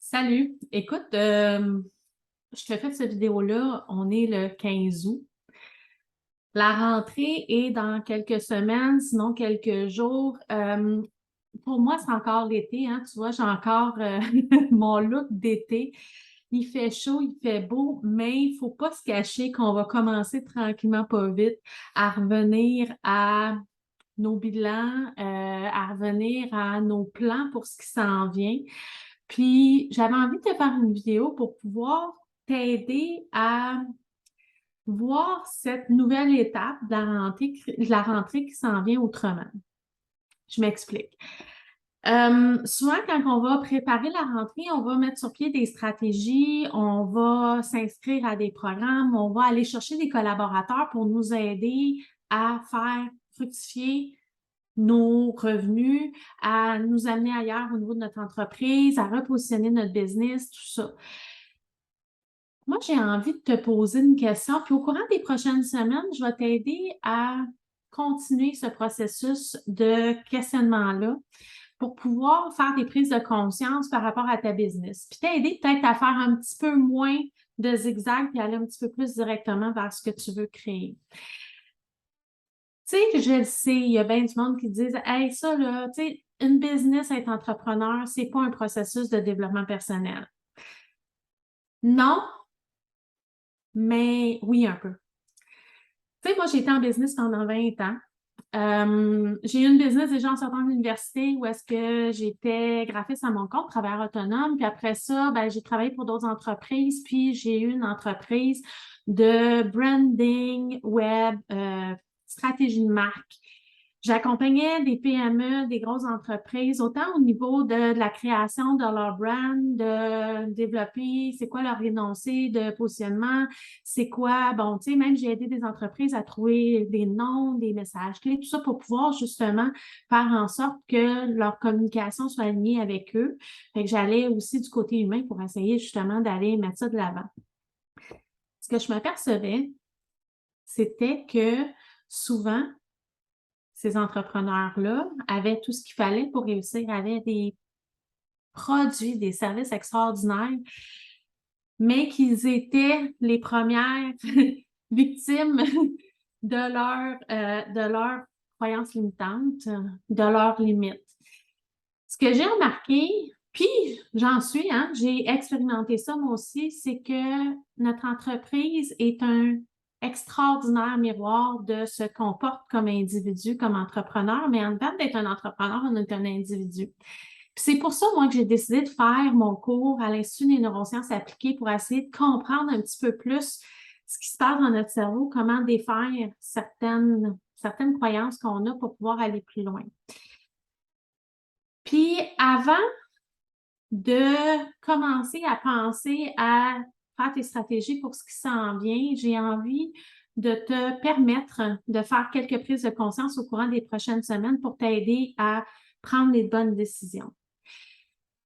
Salut! Écoute, je te fais cette vidéo-là, on est le 15 août. La rentrée est dans quelques semaines, sinon quelques jours. Pour moi, c'est encore l'été, hein, tu vois, j'ai encore mon look d'été. Il fait chaud, il fait beau, mais il ne faut pas se cacher qu'on va commencer tranquillement, pas vite, à revenir à nos bilans, à revenir à nos plans pour ce qui s'en vient. Puis, j'avais envie de te faire une vidéo pour pouvoir t'aider à voir cette nouvelle étape de la rentrée qui s'en vient autrement. Je m'explique. Souvent, quand on va préparer la rentrée, on va mettre sur pied des stratégies, on va s'inscrire à des programmes, on va aller chercher des collaborateurs pour nous aider à faire fructifier nos revenus, à nous amener ailleurs au niveau de notre entreprise, à repositionner notre business, tout ça. Moi, j'ai envie de te poser une question, puis au courant des prochaines semaines, je vais t'aider à continuer ce processus de questionnement-là pour pouvoir faire des prises de conscience par rapport à ta business, puis t'aider peut-être à faire un petit peu moins de zigzag puis aller un petit peu plus directement vers ce que tu veux créer. Tu sais, je le sais, il y a bien du monde qui disent hey, ça, là, tu sais, une business, être entrepreneur, c'est pas un processus de développement personnel. Non, mais oui, un peu. Tu sais, moi, j'ai été en business pendant 20 ans. J'ai eu une business déjà en sortant de l'université où est-ce que j'étais graphiste à mon compte, travailleur autonome. Puis après ça, ben, j'ai travaillé pour d'autres entreprises. Puis j'ai eu une entreprise de branding web, stratégie de marque. J'accompagnais des PME, des grosses entreprises, autant au niveau de la création de leur brand, de développer c'est quoi leur énoncé de positionnement, c'est quoi, bon, tu sais, même j'ai aidé des entreprises à trouver des noms, des messages clés, tout ça pour pouvoir justement faire en sorte que leur communication soit alignée avec eux. Fait que j'allais aussi du côté humain pour essayer justement d'aller mettre ça de l'avant. Ce que je m'apercevais, c'était que souvent, ces entrepreneurs-là avaient tout ce qu'il fallait pour réussir, avaient des produits, des services extraordinaires, mais qu'ils étaient les premières victimes de leur croyances limitantes, de leurs limites. Ce que j'ai remarqué, puis j'en suis, hein, j'ai expérimenté ça moi aussi, c'est que notre entreprise est un extraordinaire miroir de ce qu'on porte comme individu, comme entrepreneur, mais en même d'être un entrepreneur, on est un individu. C'est pour ça, moi, que j'ai décidé de faire mon cours à l'Institut des neurosciences appliquées pour essayer de comprendre un petit peu plus ce qui se passe dans notre cerveau, comment défaire certaines croyances qu'on a pour pouvoir aller plus loin. Puis avant de commencer à penser à faire tes stratégies pour ce qui s'en vient, j'ai envie de te permettre de faire quelques prises de conscience au courant des prochaines semaines pour t'aider à prendre les bonnes décisions.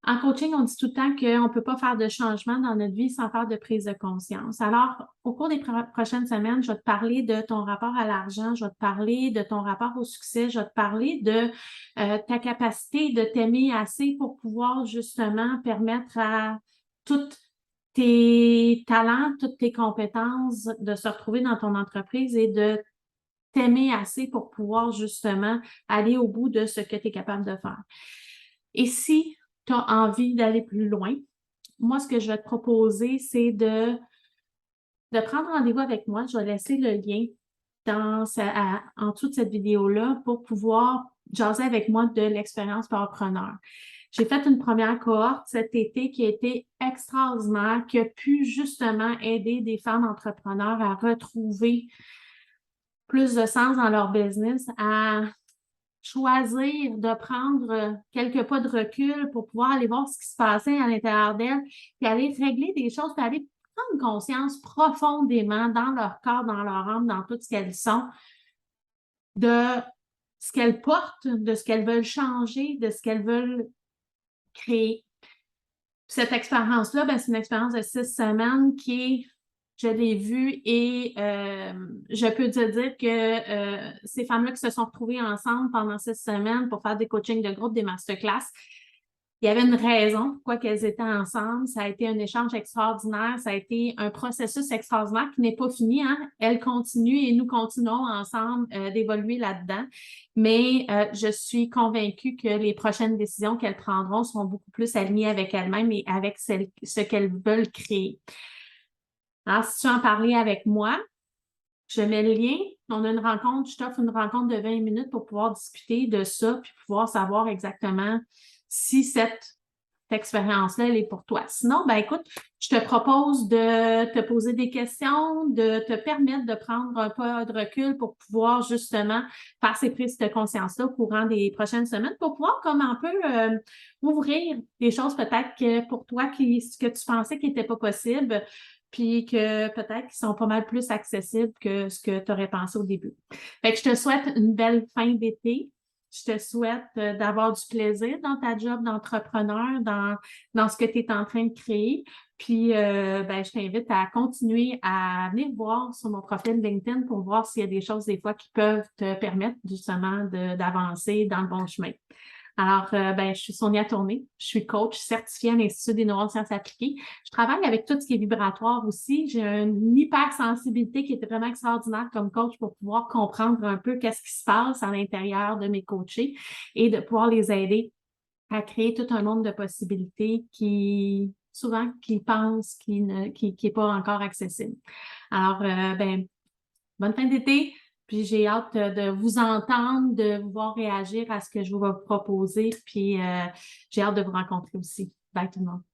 En coaching, on dit tout le temps qu'on ne peut pas faire de changement dans notre vie sans faire de prise de conscience. Alors, au cours des prochaines semaines, je vais te parler de ton rapport à l'argent, je vais te parler de ton rapport au succès, je vais te parler de ta capacité de t'aimer assez pour pouvoir justement permettre à tous tes talents, toutes tes compétences de se retrouver dans ton entreprise et de t'aimer assez pour pouvoir justement aller au bout de ce que tu es capable de faire. Et si tu as envie d'aller plus loin, moi, ce que je vais te proposer, c'est de prendre rendez-vous avec moi. Je vais laisser le lien en dessous de cette vidéo-là pour pouvoir jaser avec moi de l'expérience Powerpreneur. J'ai fait une première cohorte cet été qui a été extraordinaire, qui a pu justement aider des femmes entrepreneurs à retrouver plus de sens dans leur business, à choisir de prendre quelques pas de recul pour pouvoir aller voir ce qui se passait à l'intérieur d'elles, puis aller régler des choses, puis aller prendre conscience profondément dans leur corps, dans leur âme, dans tout ce qu'elles sont, de ce qu'elles portent, de ce qu'elles veulent changer, de ce qu'elles veulent créer. Cette expérience-là, ben, c'est une expérience de 6 semaines qui est je l'ai vue et je peux te dire que ces femmes-là qui se sont retrouvées ensemble pendant 6 semaines pour faire des coachings de groupe, des masterclass, Il y avait une raison pourquoi qu'elles étaient ensemble. Ça a été un échange extraordinaire. Ça a été un processus extraordinaire qui n'est pas fini, hein. Elles continuent et nous continuons ensemble d'évoluer là-dedans. Mais je suis convaincue que les prochaines décisions qu'elles prendront seront beaucoup plus alignées avec elles-mêmes et avec ce qu'elles veulent créer. Alors, si tu en parlais avec moi, je mets le lien. On a une rencontre, je t'offre une rencontre de 20 minutes pour pouvoir discuter de ça puis pouvoir savoir exactement si cette expérience-là, elle est pour toi. Sinon, ben écoute, je te propose de te poser des questions, de te permettre de prendre un pas de recul pour pouvoir justement faire ces prises de conscience-là au courant des prochaines semaines pour pouvoir comme un peu ouvrir des choses peut-être que pour toi que tu pensais qui n'étaient pas possibles, puis que peut-être qu'ils sont pas mal plus accessibles que ce que tu aurais pensé au début. Fait que je te souhaite une belle fin d'été. Je te souhaite d'avoir du plaisir dans ta job d'entrepreneur, dans ce que tu es en train de créer. Puis, ben, je t'invite à continuer à venir voir sur mon profil LinkedIn pour voir s'il y a des choses des fois qui peuvent te permettre justement d'avancer dans le bon chemin. Alors, ben, je suis Sonia Tourné, je suis coach certifiée à l'Institut des neurosciences appliquées. Je travaille avec tout ce qui est vibratoire aussi. J'ai une hypersensibilité qui est vraiment extraordinaire comme coach pour pouvoir comprendre un peu qu'est-ce qui se passe à l'intérieur de mes coachés et de pouvoir les aider à créer tout un monde de possibilités qui, souvent, qui pensent qui est pas encore accessible. Alors, ben, bonne fin d'été. Puis j'ai hâte de vous entendre, de vous voir réagir à ce que je vous vais vous proposer. Puis j'ai hâte de vous rencontrer aussi. Bye tout le monde.